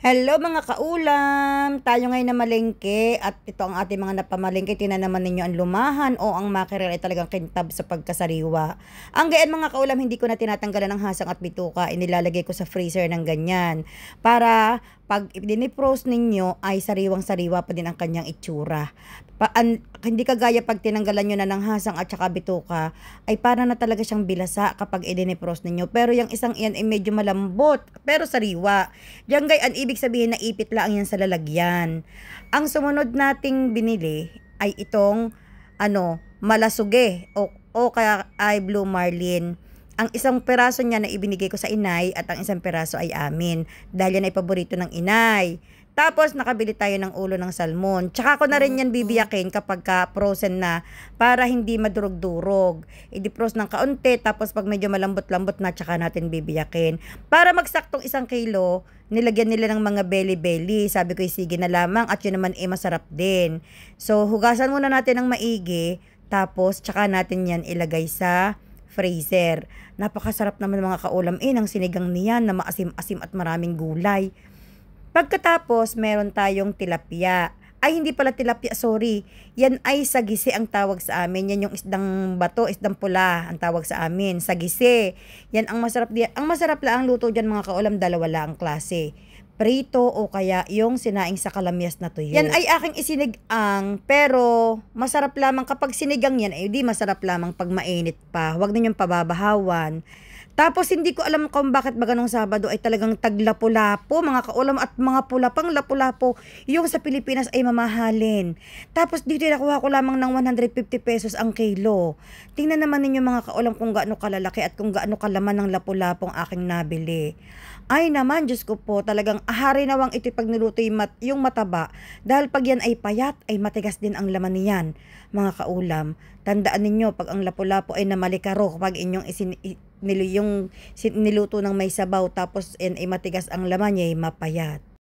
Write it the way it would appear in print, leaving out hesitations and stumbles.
Hello mga kaulam! Tayo ngayon na malengke at ito ang ating mga napamalengke. Tingnan naman ninyo ang lumahan o ang mackerel ay talagang kintab sa pagkasariwa. Ang gayaan mga kaulam, hindi ko na tinatanggalan ng hasang at bituka. Inilalagay ko sa freezer ng ganyan. Para pag dinipros ninyo ay sariwang-sariwa pa din ang kanyang itsura. Hindi kagaya pag tinanggalan nyo na ng hasang at saka bituka ay para na talaga siyang bilasa kapag idinipros ninyo. Pero yung isang iyan ay medyo malambot pero sariwa. Diyan gayaan ibig sabihin na ipit lang yan sa lalagyan. Ang sumunod nating binili ay itong malasuge o kaya ay blue marlin. Ang isang peraso niya na ibinigay ko sa inay at ang isang peraso ay amin. Dahil yan ay paborito ng inay. Tapos nakabili tayo ng ulo ng salmon. Tsaka ko na rin yan bibiyakin kapag frozen na para hindi madurog-durog. I-defrost ng kaunti tapos pag medyo malambot-lambot na tsaka natin bibiyakin. Para magsaktong 1 kilo, nilagyan nila ng mga belly-belly. Sabi ko sige na lamang at yun naman masarap din. So hugasan muna natin ng maigi tapos tsaka natin yan ilagay sa freezer. Napakasarap naman mga kaulam ng sinigang niyan na maasim-asim at maraming gulay. Pagkatapos, meron tayong tilapia. Ay, hindi pala tilapia, sorry. Yan ay sagisi ang tawag sa amin. Yan yung isdang bato, isdang pula ang tawag sa amin. Sagisi. Yan ang masarap diyan. Ang masarap lang ang luto diyan mga kaulam, dalawa lang ang klase. Prito o kaya yung sinaing sa kalamyas na tuyo. Yan ay aking isinigang, pero masarap lamang kapag sinigang yan, ay di masarap lamang pag mainit pa. Huwag ninyong pababahawan. Tapos hindi ko alam kung bakit ba ganong Sabado ay talagang taglapu-lapo mga kaulam at mga pula pang lapu-lapo yung sa Pilipinas ay mamahalin. Tapos dito nakuha ko lamang ng 150 pesos ang kilo. Tingnan naman ninyo mga kaulam kung gaano kalalaki at kung gaano kalaman ng lapu-lapong aking nabili. Ay naman, Diyos ko po, talagang ahari nawang ito pag niluto yung mataba. Dahil pag yan ay payat, ay matigas din ang laman niyan, mga kaulam. Tandaan ninyo, pag ang lapu-lapo ay namalikaro, pag inyong niluto ng may sabaw, tapos ay matigas ang laman niya, ay mapayat.